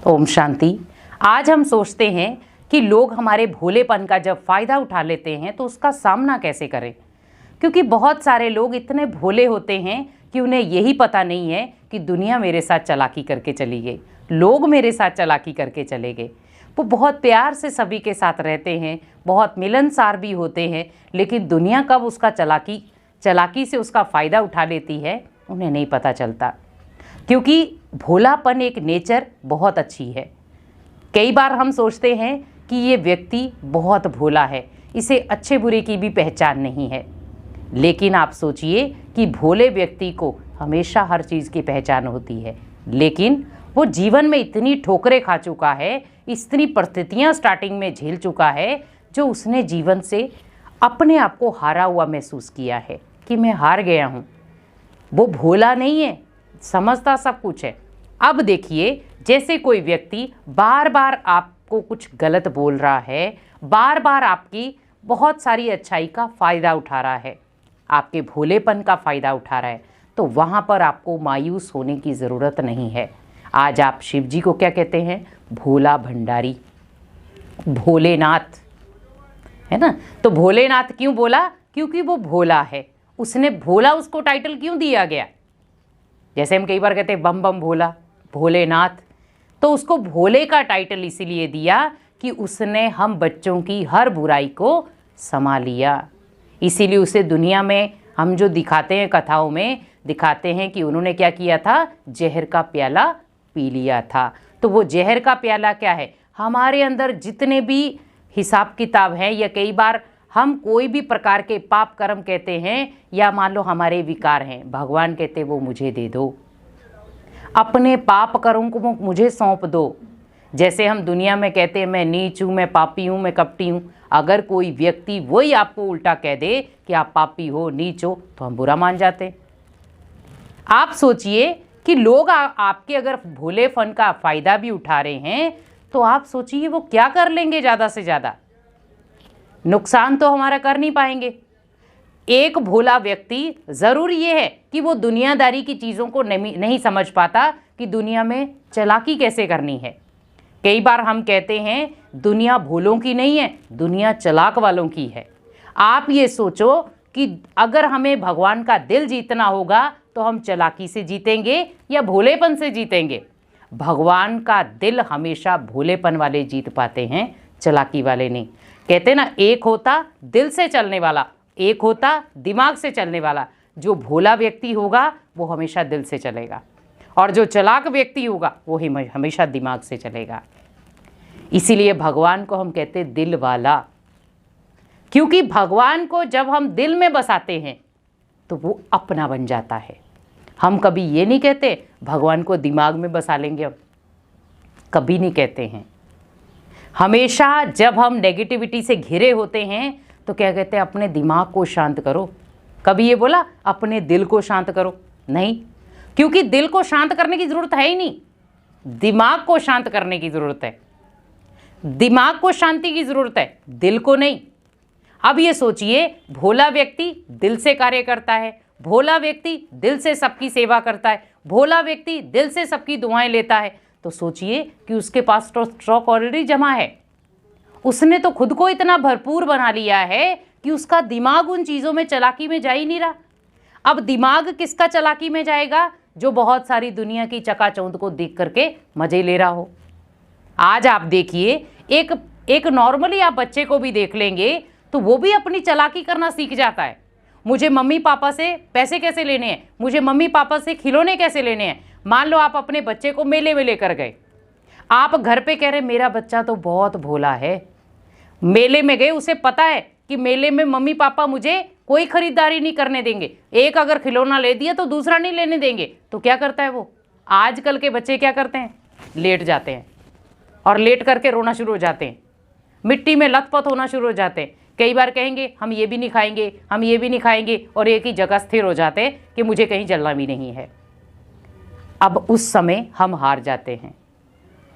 ओम शांति। आज हम सोचते हैं कि लोग हमारे भोलेपन का जब फ़ायदा उठा लेते हैं तो उसका सामना कैसे करें, क्योंकि बहुत सारे लोग इतने भोले होते हैं कि उन्हें यही पता नहीं है कि दुनिया मेरे साथ चालाकी करके चली गई, लोग मेरे साथ चालाकी करके चले गए। वो बहुत प्यार से सभी के साथ रहते हैं, बहुत मिलनसार भी होते हैं, लेकिन दुनिया कब उसका चालाकी से उसका फ़ायदा उठा लेती है उन्हें नहीं पता चलता। क्योंकि भोलापन एक नेचर बहुत अच्छी है। कई बार हम सोचते हैं कि ये व्यक्ति बहुत भोला है, इसे अच्छे बुरे की भी पहचान नहीं है, लेकिन आप सोचिए कि भोले व्यक्ति को हमेशा हर चीज़ की पहचान होती है, लेकिन वो जीवन में इतनी ठोकरें खा चुका है, इतनी परिस्थितियाँ स्टार्टिंग में झेल चुका है, जो उसने जीवन से अपने आप को हारा हुआ महसूस किया है कि मैं हार गया हूँ। वो भोला नहीं है, समझता सब कुछ है। अब देखिए, जैसे कोई व्यक्ति बार बार आपको कुछ गलत बोल रहा है, बार बार आपकी बहुत सारी अच्छाई का फ़ायदा उठा रहा है, आपके भोलेपन का फ़ायदा उठा रहा है, तो वहाँ पर आपको मायूस होने की ज़रूरत नहीं है। आज आप शिव जी को क्या कहते हैं? भोला भंडारी, भोलेनाथ, है ना। तो भोलेनाथ क्यों बोला? क्योंकि वो भोला है। उसने भोला उसको टाइटल क्यों दिया गया? जैसे हम कई बार कहते हैं बम बम भोला, भोलेनाथ, तो उसको भोले का टाइटल इसीलिए दिया कि उसने हम बच्चों की हर बुराई को संभाल लिया। इसीलिए उसे दुनिया में हम जो दिखाते हैं, कथाओं में दिखाते हैं कि उन्होंने क्या किया था, जहर का प्याला पी लिया था। तो वो जहर का प्याला क्या है? हमारे अंदर जितने भी हिसाब किताब हैं, या कई बार हम कोई भी प्रकार के पाप कर्म कहते हैं, या मान लो हमारे विकार हैं, भगवान कहते वो मुझे दे दो, अपने पाप कर्म को मुझे सौंप दो। जैसे हम दुनिया में कहते हैं मैं नीच हूँ, मैं पापी हूँ, मैं कपटी हूँ। अगर कोई व्यक्ति वही आपको उल्टा कह दे कि आप पापी हो, नीच हो, तो हम बुरा मान जाते हैं। आप सोचिए कि लोग आपके अगर भोलेपन का फ़ायदा भी उठा रहे हैं, तो आप सोचिए वो क्या कर लेंगे? ज़्यादा से ज़्यादा नुकसान तो हमारा कर नहीं पाएंगे। एक भोला व्यक्ति ज़रूर ये है कि वो दुनियादारी की चीज़ों को नहीं समझ पाता कि दुनिया में चालाकी कैसे करनी है। कई बार हम कहते हैं दुनिया भोलों की नहीं है, दुनिया चालाक वालों की है। आप ये सोचो कि अगर हमें भगवान का दिल जीतना होगा तो हम चालाकी से जीतेंगे या भोलेपन से जीतेंगे? भगवान का दिल हमेशा भोलेपन वाले जीत पाते हैं, चालाकी वाले नहीं। कहते ना, एक होता दिल से चलने वाला, एक होता दिमाग से चलने वाला। जो भोला व्यक्ति होगा वो हमेशा दिल से चलेगा, और जो चालाक व्यक्ति होगा वो ही हमेशा दिमाग से चलेगा। इसीलिए भगवान को हम कहते हैं दिल वाला, क्योंकि भगवान को जब हम दिल में बसाते हैं तो वो अपना बन जाता है। हम कभी ये नहीं कहते भगवान को दिमाग में बसा लेंगे, हम कभी नहीं कहते हैं। हमेशा जब हम नेगेटिविटी से घिरे होते हैं तो क्या कहते हैं? अपने दिमाग को शांत करो। कभी ये बोला अपने दिल को शांत करो? नहीं, क्योंकि दिल को शांत करने की ज़रूरत है ही नहीं, दिमाग को शांत करने की ज़रूरत है। दिमाग को शांति की ज़रूरत है, दिल को नहीं। अब ये सोचिए, भोला व्यक्ति दिल से कार्य करता है, भोला व्यक्ति दिल से सबकी सेवा करता है, भोला व्यक्ति दिल से सबकी दुआएं लेता है, तो सोचिए कि उसके पास तो स्टॉक ऑलरेडी जमा है। उसने तो खुद को इतना भरपूर बना लिया है कि उसका दिमाग उन चीज़ों में चालाकी में जा ही नहीं रहा। अब दिमाग किसका चालाकी में जाएगा? जो बहुत सारी दुनिया की चकाचौंध को देख करके मजे ले रहा हो। आज आप देखिए, एक नॉर्मली आप बच्चे को भी देख लेंगे तो वो भी अपनी चालाकी करना सीख जाता है। मुझे मम्मी पापा से पैसे कैसे लेने हैं, मुझे मम्मी पापा से खिलौने कैसे लेने हैं। मान लो आप अपने बच्चे को मेले में लेकर गए, आप घर पे कह रहे मेरा बच्चा तो बहुत भोला है। मेले में गए, उसे पता है कि मेले में मम्मी पापा मुझे कोई खरीदारी नहीं करने देंगे, एक अगर खिलौना ले दिया तो दूसरा नहीं लेने देंगे, तो क्या करता है वो? आजकल के बच्चे क्या करते हैं? लेट जाते हैं, और लेट करके रोना शुरू हो जाते हैं, मिट्टी में लथपथ होना शुरू हो जाते हैं। कई बार कहेंगे हम ये भी नहीं खाएंगे, हम ये भी नहीं खाएंगे, और एक ही जगह स्थिर हो जाते हैं कि मुझे कहीं जलना भी नहीं है। अब उस समय हम हार जाते हैं,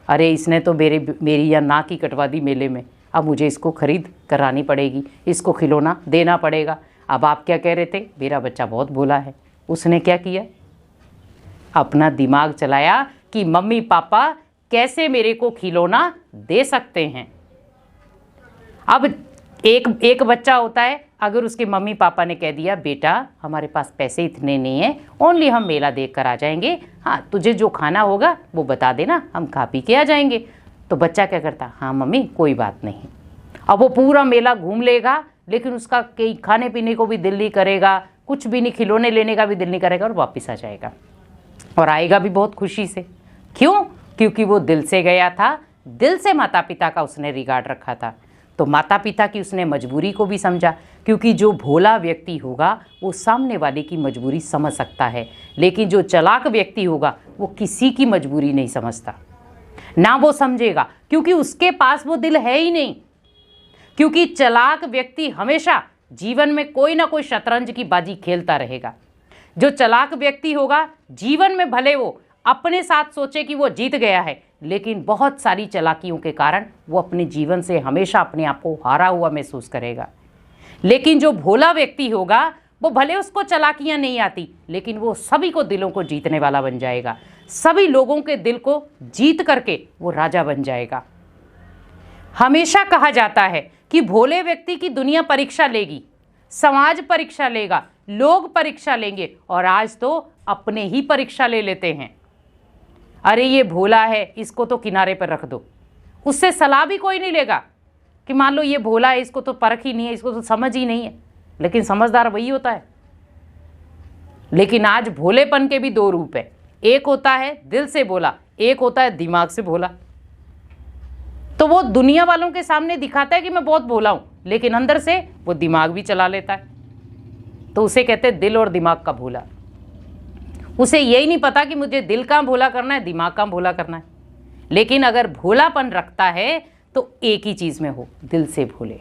अरे इसने तो मेरी या नाक ही कटवा दी मेले में, अब मुझे इसको खरीद करानी पड़ेगी, इसको खिलौना देना पड़ेगा। अब आप क्या कह रहे थे? मेरा बच्चा बहुत भोला है। उसने क्या किया? अपना दिमाग चलाया कि मम्मी पापा कैसे मेरे को खिलौना दे सकते हैं। अब एक बच्चा होता है, अगर उसके मम्मी पापा ने कह दिया बेटा हमारे पास पैसे इतने नहीं है, ओनली हम मेला देख कर आ जाएंगे, हाँ तुझे जो खाना होगा वो बता देना, हम खा पी के आ जाएंगे। तो बच्चा क्या करता, हाँ मम्मी कोई बात नहीं। अब वो पूरा मेला घूम लेगा, लेकिन उसका कहीं खाने पीने को भी दिल नहीं करेगा, कुछ भी नहीं, खिलौने लेने का भी दिल नहीं करेगा, और वापस आ जाएगा। और आएगा भी बहुत खुशी से। क्यों? क्योंकि वो दिल से गया था, दिल से माता पिता का उसने रिगार्ड रखा था। तो माता पिता की उसने मजबूरी को भी समझा, क्योंकि जो भोला व्यक्ति होगा वो सामने वाले की मजबूरी समझ सकता है, लेकिन जो चालाक व्यक्ति होगा वो किसी की मजबूरी नहीं समझता, ना वो समझेगा, क्योंकि उसके पास वो दिल है ही नहीं। क्योंकि चालाक व्यक्ति हमेशा जीवन में कोई ना कोई शतरंज की बाजी खेलता रहेगा। जो चालाक व्यक्ति होगा जीवन में भले वो अपने साथ सोचे कि वो जीत गया है, लेकिन बहुत सारी चालाकियों के कारण वो अपने जीवन से हमेशा अपने आप को हारा हुआ महसूस करेगा। लेकिन जो भोला व्यक्ति होगा वो भले उसको चालाकियां नहीं आती, लेकिन वो सभी को दिलों को जीतने वाला बन जाएगा, सभी लोगों के दिल को जीत करके वो राजा बन जाएगा। हमेशा कहा जाता है कि भोले व्यक्ति की दुनिया परीक्षा लेगी, समाज परीक्षा लेगा, लोग परीक्षा लेंगे, और आज तो अपने ही परीक्षा ले लेते हैं। अरे ये भोला है, इसको तो किनारे पर रख दो, उससे सलाह भी कोई नहीं लेगा कि मान लो ये भोला है, इसको तो परख ही नहीं है, इसको तो समझ ही नहीं है, लेकिन समझदार वही होता है। लेकिन आज भोलेपन के भी दो रूप है, एक होता है दिल से भोला, एक होता है दिमाग से भोला। तो वो दुनिया वालों के सामने दिखाता है कि मैं बहुत भोला हूं, लेकिन अंदर से वो दिमाग भी चला लेता है। तो उसे कहते हैं दिल और दिमाग का भोला। उसे यही नहीं पता कि मुझे दिल का भोला करना है, दिमाग का भोला करना है। लेकिन अगर भोलापन रखता है तो एक ही चीज में हो, दिल से भोले।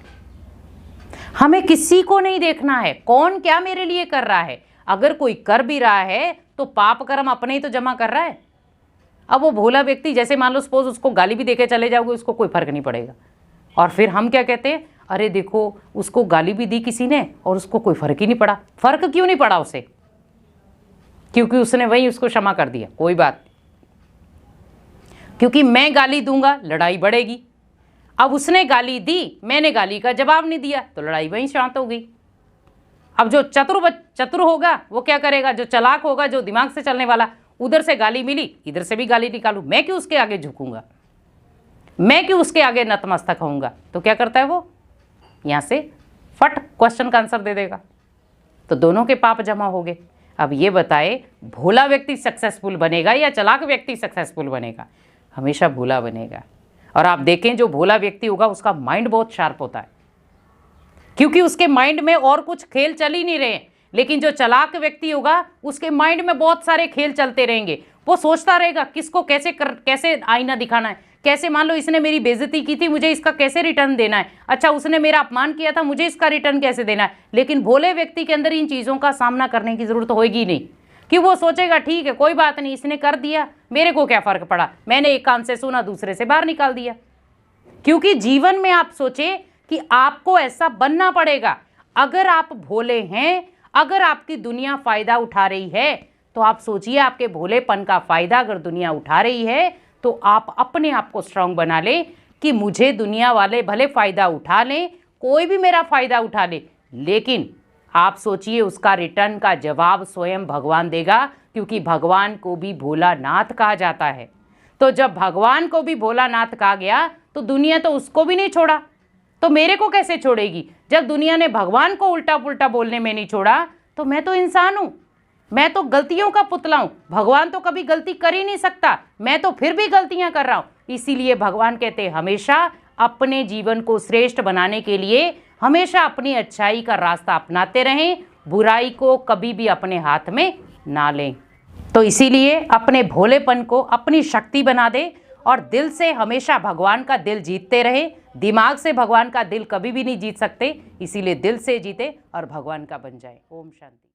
हमें किसी को नहीं देखना है कौन क्या मेरे लिए कर रहा है। अगर कोई कर भी रहा है तो पाप कर्म अपने ही तो जमा कर रहा है। अब वो भोला व्यक्ति, जैसे मान लो सपोज उसको गाली भी देके चले जाओगे, उसको कोई फर्क नहीं पड़ेगा। और फिर हम क्या कहते हैं, अरे देखो उसको गाली भी दी किसी ने और उसको कोई फर्क ही नहीं पड़ा। फर्क क्यों नहीं पड़ा उसे? क्योंकि उसने वही उसको क्षमा कर दिया, कोई बात नहीं। क्योंकि मैं गाली दूंगा लड़ाई बढ़ेगी। अब उसने गाली दी, मैंने गाली का जवाब नहीं दिया, तो लड़ाई वहीं शांत हो गई। अब जो चतुर होगा वो क्या करेगा, जो चालाक होगा, जो दिमाग से चलने वाला, उधर से गाली मिली इधर से भी गाली निकालू, मैं क्यों उसके आगे झुकूंगा, मैं क्यों उसके आगे नतमस्तक होऊंगा। तो क्या करता है वो, यहां से फट क्वेश्चन का आंसर दे देगा। तो दोनों के पाप जमा हो गए। अब ये बताए भोला व्यक्ति सक्सेसफुल बनेगा या चालाक व्यक्ति सक्सेसफुल बनेगा? हमेशा भोला बनेगा। और आप देखें जो भोला व्यक्ति होगा उसका माइंड बहुत शार्प होता है, क्योंकि उसके माइंड में और कुछ खेल चल ही नहीं रहे। लेकिन जो चालाक व्यक्ति होगा उसके माइंड में बहुत सारे खेल चलते रहेंगे। वो सोचता रहेगा किसको कैसे आईना दिखाना है, कैसे मान लो इसने मेरी बेइज्जती की थी, मुझे इसका कैसे रिटर्न देना है, अच्छा उसने मेरा अपमान किया था, मुझे इसका रिटर्न कैसे देना है। लेकिन भोले व्यक्ति के अंदर इन चीज़ों का सामना करने की जरूरत होगी नहीं, कि वो सोचेगा ठीक है कोई बात नहीं, इसने कर दिया, मेरे को क्या फर्क पड़ा, मैंने एक कान से सुना दूसरे से बाहर निकाल दिया। क्योंकि जीवन में आप सोचे कि आपको ऐसा बनना पड़ेगा। अगर आप भोले हैं, अगर आपकी दुनिया फायदा उठा रही है, तो आप सोचिए आपके भोलेपन का फायदा अगर दुनिया उठा रही है तो आप अपने आप को स्ट्रांग बना ले कि मुझे दुनिया वाले भले फायदा उठा लें, कोई भी मेरा फायदा उठा ले, लेकिन आप सोचिए उसका रिटर्न का जवाब स्वयं भगवान देगा, क्योंकि भगवान को भी भोलानाथ कहा जाता है। तो जब भगवान को भी भोलानाथ कहा गया तो दुनिया तो उसको भी नहीं छोड़ा, तो मेरे को कैसे छोड़ेगी? जब दुनिया ने भगवान को उल्टा पुल्टा बोलने में नहीं छोड़ा, तो मैं तो इंसान हूं, मैं तो गलतियों का पुतला हूं। भगवान तो कभी गलती कर ही नहीं सकता, मैं तो फिर भी गलतियां कर रहा हूं। इसीलिए भगवान कहते हैं हमेशा अपने जीवन को श्रेष्ठ बनाने के लिए हमेशा अपनी अच्छाई का रास्ता अपनाते रहें, बुराई को कभी भी अपने हाथ में ना लें। तो इसीलिए अपने भोलेपन को अपनी शक्ति बना दे और दिल से हमेशा भगवान का दिल जीतते रहे। दिमाग से भगवान का दिल कभी भी नहीं जीत सकते, इसीलिए दिल से जीते और भगवान का बन जाए। ओम शांति।